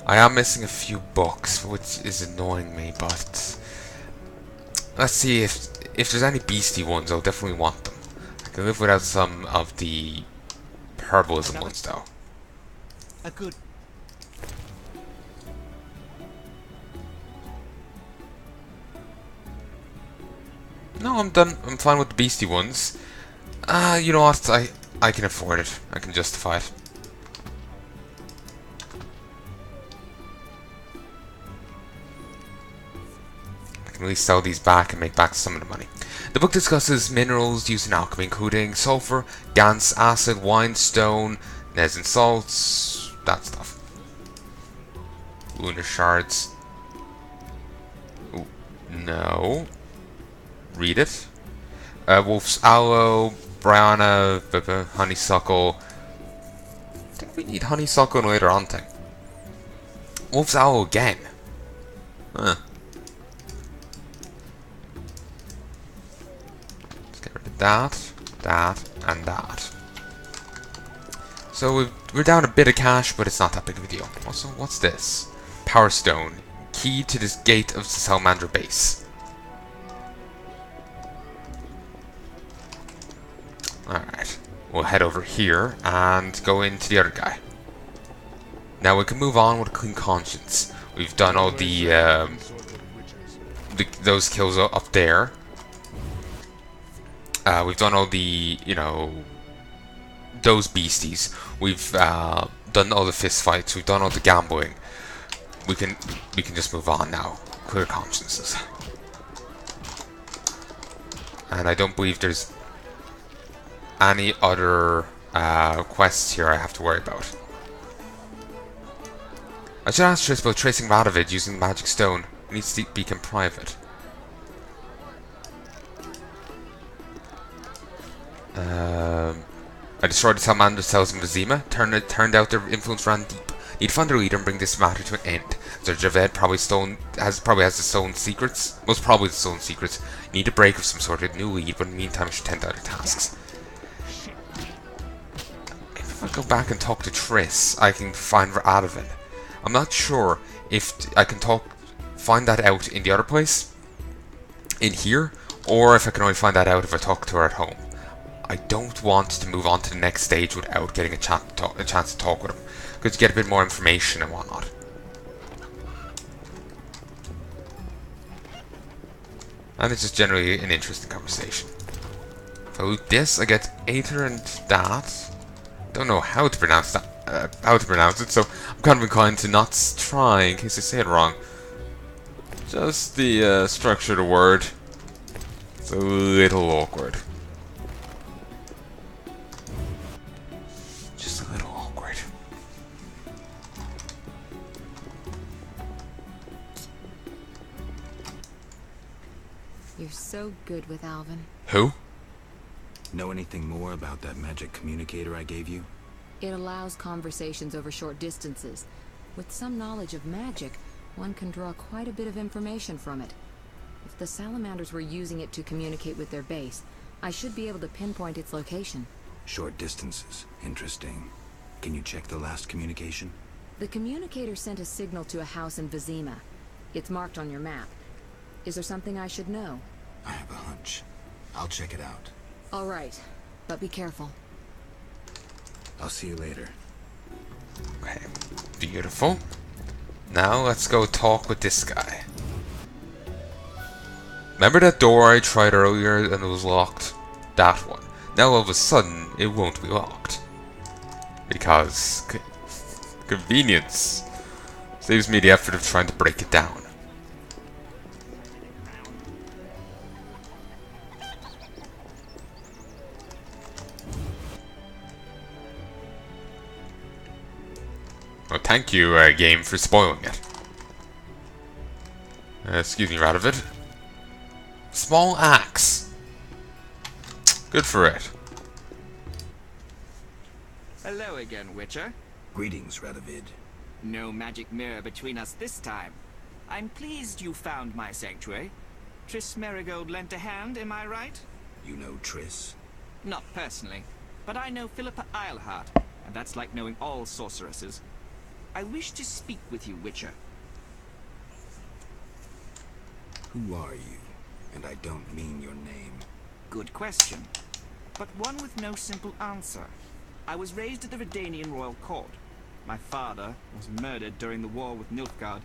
I am missing a few books, which is annoying me, but let's see if there's any beastie ones. I'll definitely want them. I can live without some of the herbalism ones, though. A good. No, I'm done. I'm fine with the beastie ones. You know what? I can afford it. I can justify it. I can at least sell these back and make back some of the money. The book discusses minerals used in alchemy, including sulfur, gans, acid, wine, stone, resin salts, that stuff. Lunar shards. Ooh, no. Read it. Wolf's aloe, Brianna, honeysuckle. I think we need honeysuckle in later on thing. Wolf's aloe again. Huh. Let's get rid of that, and that. So we're down a bit of cash, but it's not that big of a deal. Also, what's this? Power Stone. Key to this gate of the Salamander base. Alright, we'll head over here and go into the other guy. Now we can move on with a clean conscience. We've done all those kills up there. We've done all the, you know, those beasties. We've done all the fist fights. We've done all the gambling. We can just move on now. Clear consciences. And I don't believe there's any other quests here I have to worry about. I should ask Triss about tracing Radovid using the magic stone. It needs to be private. I destroyed the Salamander cells in Vizima. Turned out their influence ran deep. Need to find their leader and bring this matter to an end. So Javed probably has the stolen secrets. Most probably the stolen secrets. Need a break of some sort of new lead, but in the meantime I should tend to other tasks. If I go back and talk to Triss, I can find Radovid. I'm not sure if I can find that out in the other place, in here, or if I can only find that out if I talk to her at home. I don't want to move on to the next stage without getting a chance to talk with him, because you get a bit more information and whatnot. And it's just generally an interesting conversation. If I loot this, I get Aether and that. Don't know how to pronounce that. So I'm kind of inclined to not try in case I say it wrong. Just the structure of the word. It's a little awkward. Just a little awkward. You're so good with Alvin. Who? Know anything more about that magic communicator I gave you? It allows conversations over short distances. With some knowledge of magic, one can draw quite a bit of information from it. If the salamanders were using it to communicate with their base, I should be able to pinpoint its location. Short distances. Interesting. Can you check the last communication? The communicator sent a signal to a house in Vizima. It's marked on your map. Is there something I should know? I have a hunch. I'll check it out. All right, but be careful. I'll see you later. Okay, beautiful. Now let's go talk with this guy. Remember that door I tried earlier and it was locked? That one. Now all of a sudden it won't be locked. Because convenience saves me the effort of trying to break it down. Well, thank you, game, for spoiling it. Excuse me, Radovid. Small axe. Good for it. Hello again, Witcher. Greetings, Radovid. No magic mirror between us this time. I'm pleased you found my sanctuary. Triss Merigold lent a hand, am I right? You know Triss? Not personally, but I know Phillip and I'm, and that's like knowing all sorceresses. I wish to speak with you, Witcher. Who are you? And I don't mean your name. Good question, but one with no simple answer. I was raised at the Redanian royal court. My father was murdered during the war with Nilfgaard.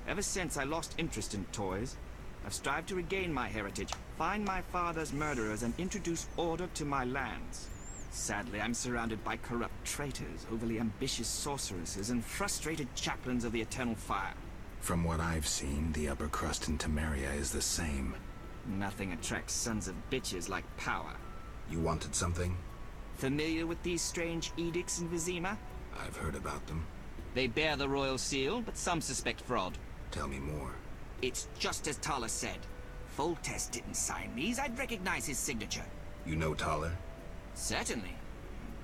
Ever since I lost interest in toys, I've strived to regain my heritage, find my father's murderers, and introduce order to my lands. Sadly, I'm surrounded by corrupt traitors, overly ambitious sorceresses, and frustrated chaplains of the Eternal Fire. From what I've seen, the upper crust in Temeria is the same. Nothing attracts sons of bitches like power. You wanted something? Familiar with these strange edicts in Vizima? I've heard about them. They bear the royal seal, but some suspect fraud. Tell me more. It's just as Tala said. Foltest didn't sign these. I'd recognize his signature. You know Thaler? Certainly.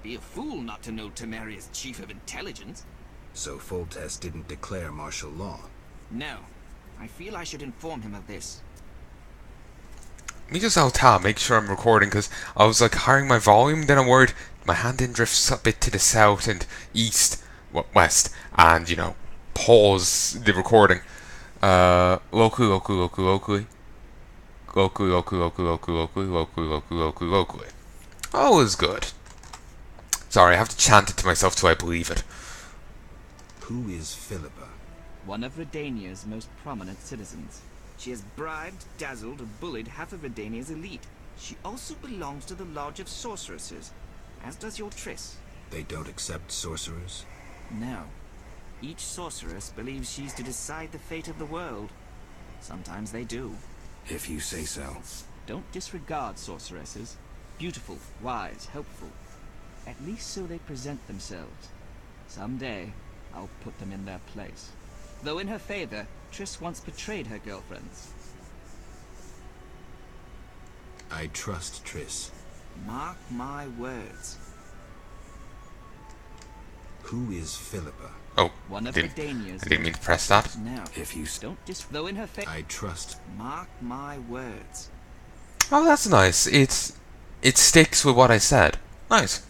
Be a fool not to know Temeria's chief of intelligence. So Foltest didn't declare martial law? No. I feel I should inform him of this. Let me just alt-tab, make sure I'm recording, because I was like hiring my volume, then I'm worried my hand didn't drift a bit to the south and east, west, and, you know, pause the recording. Locally. Oh, it was good. Sorry, I have to chant it to myself till I believe it. Who is Philippa? One of Redania's most prominent citizens. She has bribed, dazzled, or bullied half of Redania's elite. She also belongs to the Lodge of Sorceresses, as does your Triss. They don't accept sorcerers? No. Each sorceress believes she's to decide the fate of the world. Sometimes they do. If you say so. Don't disregard sorceresses. Beautiful, wise, helpful. At least so they present themselves. Someday, I'll put them in their place. Though in her favor, Triss once betrayed her girlfriends. I trust Triss. Mark my words. Who is Philippa? Oh, One I of didn't Redania's mean to press that. now. If you Though in her favor, I trust. mark my words. Oh, that's nice. It sticks with what I said. Nice.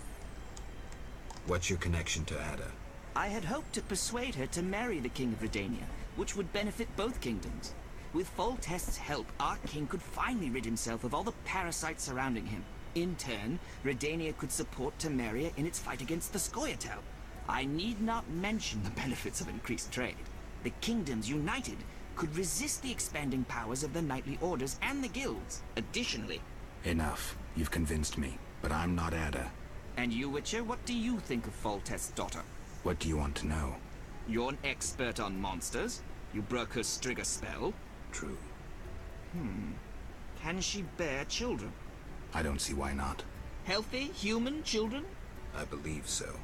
What's your connection to Ada? I had hoped to persuade her to marry the King of Redania, which would benefit both kingdoms. With Foltest's help, our king could finally rid himself of all the parasites surrounding him. In turn, Redania could support Temeria in its fight against the Scoia'tael. I need not mention the benefits of increased trade. The kingdoms united could resist the expanding powers of the knightly orders and the guilds. Additionally... Enough. You've convinced me. But I'm not Ada. And you, Witcher, what do you think of Foltest's daughter? What do you want to know? You're an expert on monsters. You broke her Strigger spell. True. Can she bear children? I don't see why not. Healthy, human children? I believe so.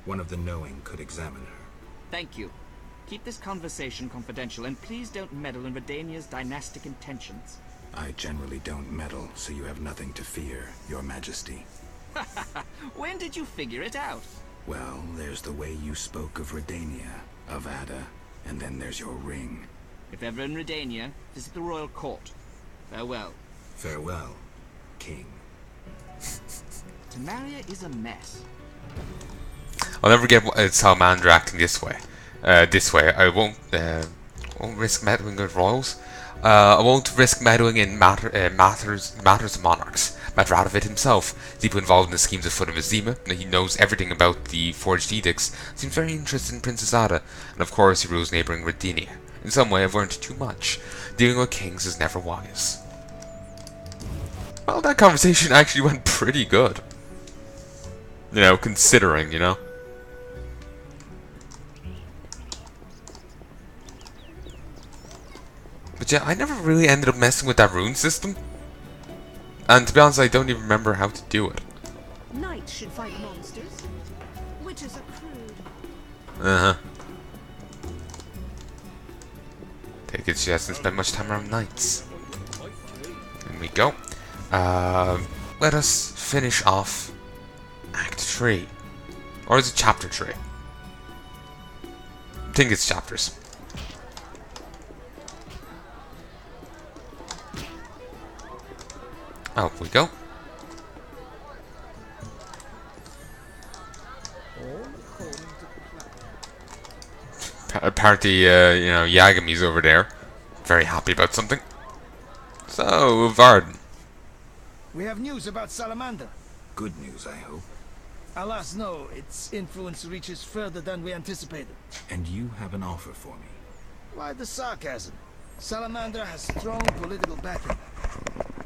One of the knowing could examine her. Thank you. Keep this conversation confidential, and please don't meddle in Redania's dynastic intentions. I generally don't meddle, so you have nothing to fear, Your Majesty. When did you figure it out? Well, there's the way you spoke of Redania, of Ada, and then there's your ring. If ever in Redania, visit the royal court. Farewell. Farewell, King. Temeria is a mess. I'll never get Salamander acting this way. I won't risk meddling with royals. I won't risk meddling in matters of monarchs. Matradovid himself, deeply involved in the schemes afoot of Vizima, and he knows everything about the forged edicts, seems very interested in Princess Ada, and of course he rules neighbouring Redania. In some way I've learned too much. Dealing with kings is never wise. Well, that conversation actually went pretty good. You know, considering, you know. But yeah, I never really ended up messing with that rune system. And to be honest, I don't even remember how to do it. Knights should fight monsters. Witches are crude. Uh-huh. Take it she hasn't spent much time around knights. There we go. Let us finish off Act 3. Or is it Chapter 3? I think it's chapters. Out we go. apparently, Yagami's over there. Very happy about something. So, Varden. We have news about Salamander. Good news, I hope. Alas, no. Its influence reaches further than we anticipated. And you have an offer for me. Why the sarcasm? Salamander has strong political backing.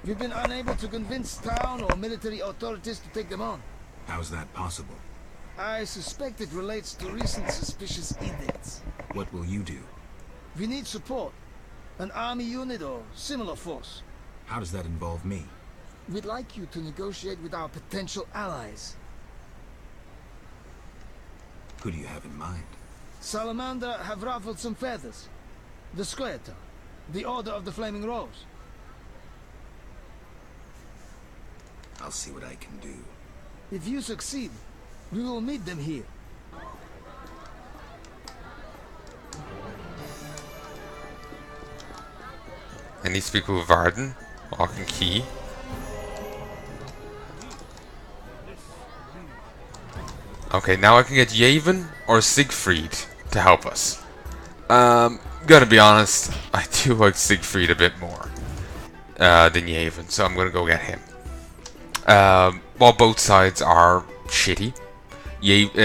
We've been unable to convince town or military authorities to take them on. How's that possible? I suspect it relates to recent suspicious edicts. What will you do? We need support. An army unit or similar force. How does that involve me? We'd like you to negotiate with our potential allies. Who do you have in mind? Salamander have ruffled some feathers. The Scoia'tael, the Order of the Flaming Rose. I'll see what I can do. If you succeed, we will meet them here. I need to speak with Varden, Lock and Key. Okay, now I can get Yavin or Siegfried to help us. Gonna be honest, I do like Siegfried a bit more than Yavin, so I'm gonna go get him. While both sides are shitty,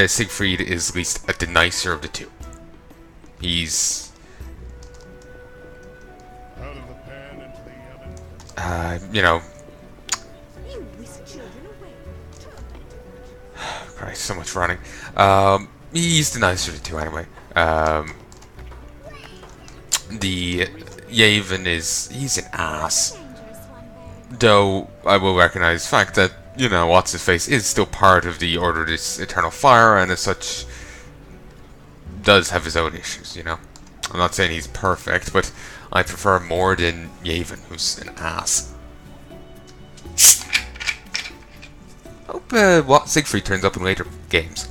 Siegfried is at least the nicer of the two. He's You whisk children away. Christ, so much running. He's the nicer of the two anyway. The Yavin he's an ass. Though I will recognize the fact that, what's his face is still part of the Order of this Eternal Fire, and as such does have his own issues, I'm not saying he's perfect, but I prefer more than Yavin, who's an ass. Hope what Siegfried turns up in later games.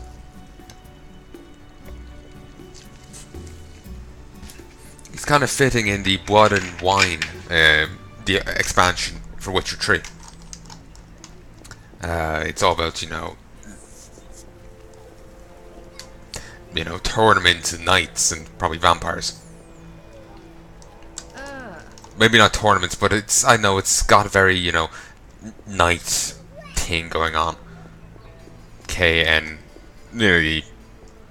He's kind of fitting in the Blood and Wine, the expansion for Witcher 3. It's all about, tournaments and knights and probably vampires. Maybe not tournaments, but I know it's got a very, knight thing going on. And the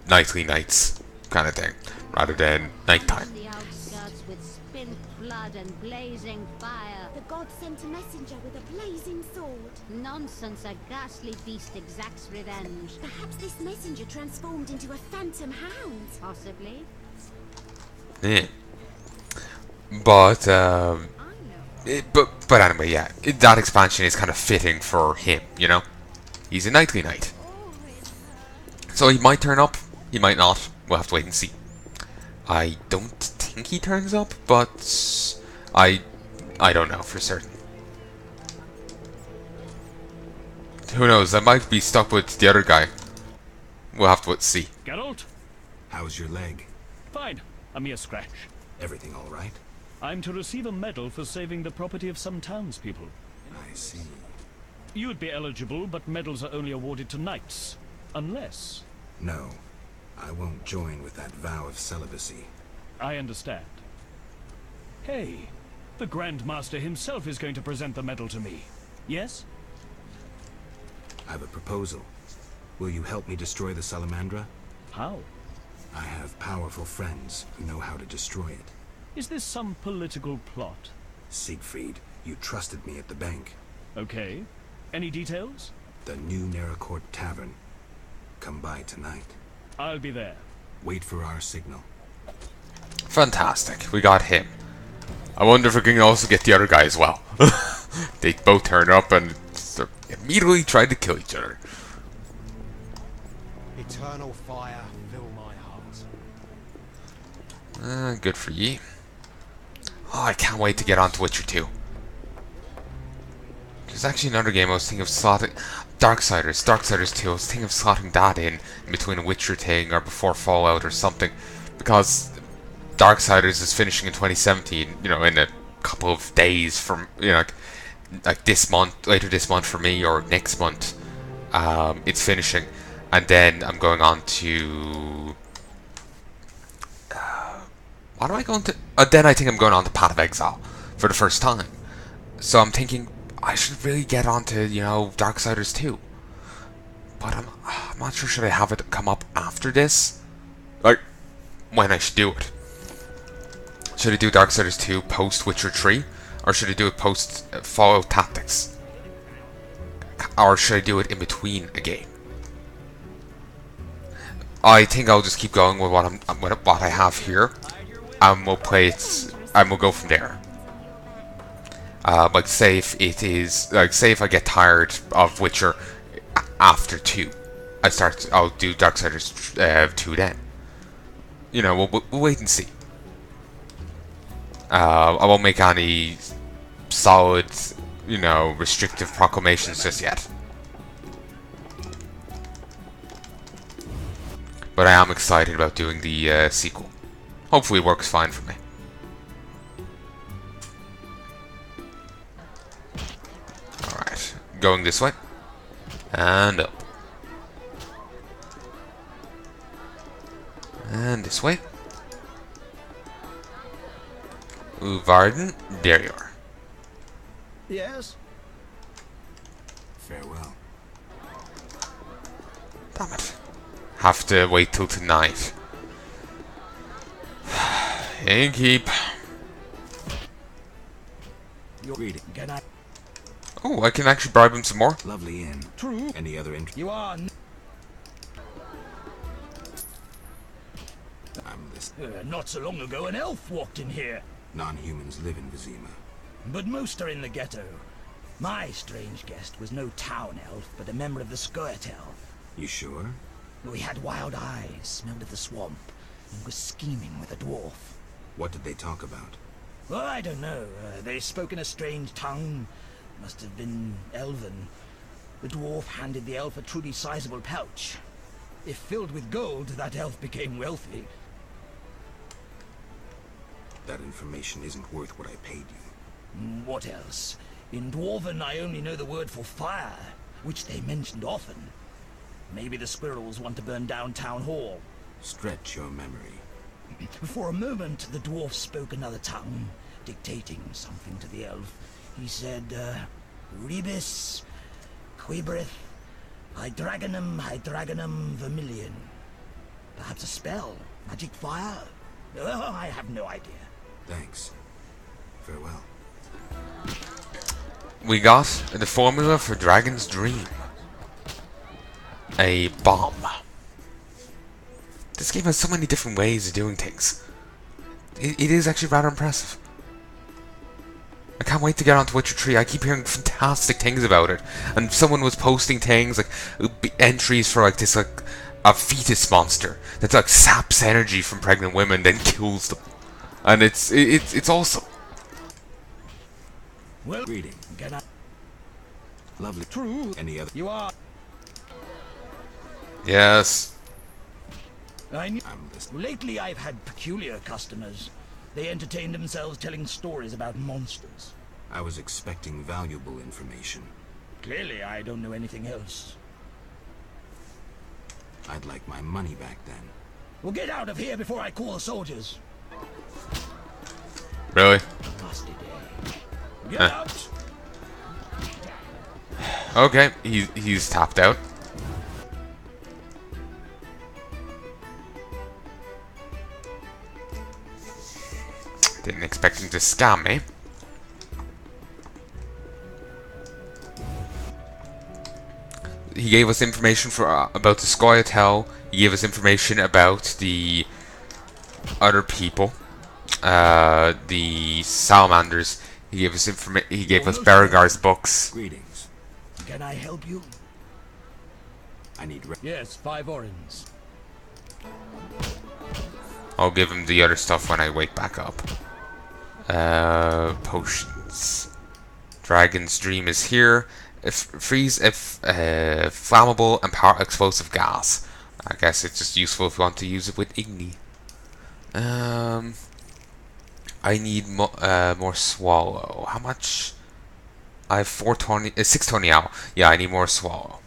knightly knights kind of thing, rather than nighttime. The outskirts with spent blood and blazing fire. The god sent a messenger with a blazing sword. Nonsense, a ghastly beast exacts revenge. Perhaps this messenger transformed into a phantom hound. Possibly. Yeah. But but anyway, yeah, that expansion is kind of fitting for him, He's a knightly knight. So he might turn up, he might not. We'll have to wait and see. I don't think he turns up, but I don't know for certain. Who knows, I might be stuck with the other guy. We'll have to see. Geralt? How's your leg? Fine. A mere scratch. Everything all right? I'm to receive a medal for saving the property of some townspeople. I see. You'd be eligible, but medals are only awarded to knights. Unless... No. I won't join with that vow of celibacy. I understand. Hey, the Grand Master himself is going to present the medal to me. Yes? I have a proposal. Will you help me destroy the Salamandra? How? I have powerful friends who know how to destroy it. Is this some political plot? Siegfried, you trusted me at the bank. Okay. Any details? The new Neracourt Tavern. Come by tonight. I'll be there. Wait for our signal. Fantastic, we got him. I wonder if we can also get the other guy as well. They both turn up and immediately tried to kill each other. Eternal fire, fill my heart. Good for ye. Oh, I can't wait to get on to Witcher 2. There's actually another game I was thinking of slotting. Darksiders 2. I was thinking of slotting that in between a Witcher thing or before Fallout or something. Because Darksiders is finishing in 2017, in a couple of days from, like this month, later this month for me, or next month. It's finishing. And then I'm going on to what am I going to... then I think I'm going on to Path of Exile for the first time. So I'm thinking I should really get onto, you know, Darksiders 2. But I'm not sure, should I have it come up after this? Like, when I should do it. Should I do Darksiders 2 post Witcher 3? Or should I do it post Fallout Tactics? Or should I do it in between a game? I think I'll just keep going with what I have here, and we'll play it, and we'll go from there. Like say if it is, like say if I get tired of Witcher after 2, I'll do Darksiders 2 then. You know, we'll wait and see. I won't make any solid, you know, restrictive proclamations just yet. But I am excited about doing the sequel. Hopefully it works fine for me. Alright, going this way. And up. And this way. Uvarden, there you are. Yes? Farewell. Damn it. Have to wait till tonight. And keep. Your reading. Can I? Oh, I can actually bribe him some more. Lovely inn. True. Any other interest? You are. I'm listening. Not so long ago, an elf walked in here. Non-humans live in Vizima. But most are in the ghetto. My strange guest was no town elf, but a member of the Scoia'tael. You sure? He had wild eyes, smelled of the swamp, and was scheming with a dwarf. What did they talk about? Well, I don't know. They spoke in a strange tongue. Must have been elven. The dwarf handed the elf a truly sizable pouch. If filled with gold, that elf became wealthy. That information isn't worth what I paid you. What else? In Dwarven, I only know the word for fire, which they mentioned often. Maybe the squirrels want to burn down Town Hall. Stretch your memory. For a moment, the dwarf spoke another tongue, dictating something to the elf. He said, Rebis, Quibrith, Hydragonum vermilion. Perhaps a spell? Magic fire? Oh, I have no idea. Thanks. Farewell. We got the formula for Dragon's Dream. A bomb. This game has so many different ways of doing things. It is actually rather impressive. I can't wait to get onto Witcher 3. I keep hearing fantastic things about it. And someone was posting things like entries for like this like a fetus monster that like saps energy from pregnant women, then kills them. And it's awesome. Well, reading. Can I? Lovely. True. Any other? You are. Yes. I'm listening. Lately, I've had peculiar customers. They entertain themselves telling stories about monsters. I was expecting valuable information. Clearly, I don't know anything else. I'd like my money back then. Well, get out of here before I call the soldiers. Really? Nasty day. Get Huh. out! Okay, he's tapped out. Didn't expect him to scam me. He gave us information for about the Scoia'tael. He gave us information about the other people, the salamanders. He gave us He gave us Berengar's books. Greetings. Can I help you? I need. Yes, 5 orens. I'll give him the other stuff when I wake back up. Potions. Dragon's Dream is here. Flammable and power explosive gas. I guess it's just useful if you want to use it with Igni. I need more swallow. How much? I have 420, 620 now. Yeah, I need more swallow.